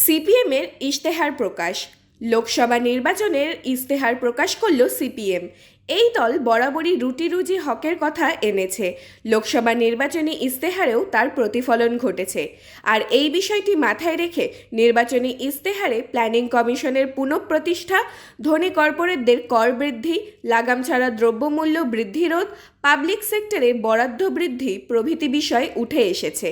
সিপিএমের ইশতেহার প্রকাশ। লোকসভা নির্বাচনের ইশতেহার প্রকাশ করল সিপিএম। এই দল বরাবরই রুটি রুজি হকের কথা এনেছে। লোকসভা নির্বাচনী ইশতেহারেও তার প্রতিফলন ঘটেছে। আর এই বিষয়টি মাথায় রেখে নির্বাচনী ইশতেহারে প্ল্যানিং কমিশনের পুনঃপ্রতিষ্ঠা, ধনী কর্পোরেটদের কর বৃদ্ধি, লাগাম ছাড়া দ্রব্যমূল্য বৃদ্ধি রোধ, পাবলিক সেক্টরে বরাদ্দ বৃদ্ধি প্রভৃতি বিষয় উঠে এসেছে।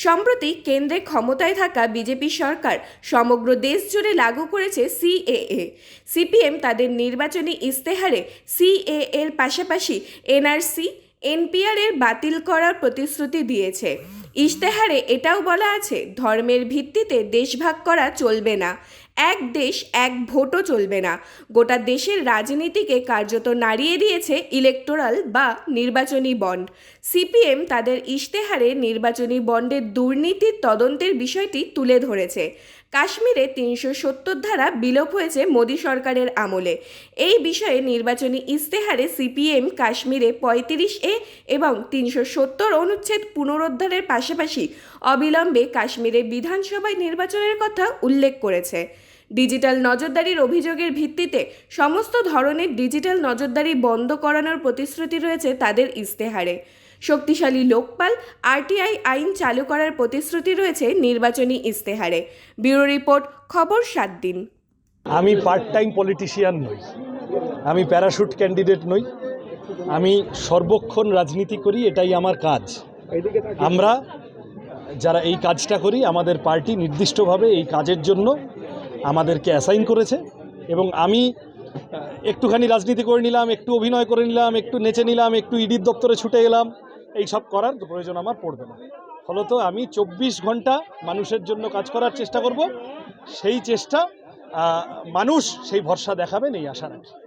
সম্প্রতি কেন্দ্রে ক্ষমতায় থাকা বিজেপি সরকার সমগ্র দেশ জুড়ে লাগু করেছে সিএএ। সিপিএম তাদের নির্বাচনী ইশতেহারে সিএএ এর পাশাপাশি এনআরসি, এনপিআর এর বাতিল করার প্রতিশ্রুতি দিয়েছে। ইশতেহারে এটাও বলা আছে, ধর্মের ভিত্তিতে দেশ ভাগ করা চলবে না, এক দেশ এক ভোটও চলবে না। গোটা দেশের রাজনীতিকে কার্যত নাড়িয়ে দিয়েছে ইলেকটোরাল বা নির্বাচনী বন্ড। সিপিএম তাদের ইশতেহারে নির্বাচনী বন্ডের দুর্নীতির তদন্তের বিষয়টি তুলে ধরেছে। কাশ্মীরে ৩৭০ ধারা বিলোপ হয়েছে মোদী সরকারের আমলে। এই বিষয়ে নির্বাচনী ইশতেহারে সিপিএম কাশ্মীরে ৩৫A এবং ৩৭০ অনুচ্ছেদ পুনরুদ্ধারের পাশাপাশি অবিলম্বে কাশ্মীরে বিধানসভায় নির্বাচনের কথা উল্লেখ করেছে। ডিজিটাল নজরদারির অভিযোগের ভিত্তিতে সমস্ত ধরনের ডিজিটাল নজরদারি বন্ধ করানোর প্রতিশ্রুতি রয়েছে তাদের ইশতেহারে। শক্তিশালী লোকপাল, আরটিআই আইন চালু করার প্রতিশ্রুতি রয়েছে নির্বাচনী ইশতেহারে। ব্যুরো রিপোর্ট, খবর ৭ দিন। আমি পার্ট টাইম পলিটিশিয়ান নই, আমি প্যারাশুট ক্যান্ডিডেট নই, আমি সর্বক্ষণ রাজনীতি করি, এটাই আমার কাজ। আমরা যারা এই কাজটা করি, আমাদের পার্টি নির্দিষ্টভাবে এই কাজের জন্য আমাদেরকে অ্যাসাইন করেছে এবং আমি একটুখানি রাজনীতি করে নিলাম, একটু অভিনয় করে নিলাম, একটু নেচে নিলাম, একটু ইডির দপ্তরে ছুটে গেলাম, এই সব করার প্রয়োজন আমার পড়বে না। ফলত আমি ২৪ ঘন্টা মানুষের জন্য কাজ করার চেষ্টা করব। সেই চেষ্টা মানুষ সেই ভরসা দেখাবেন, এই আশা রাখি।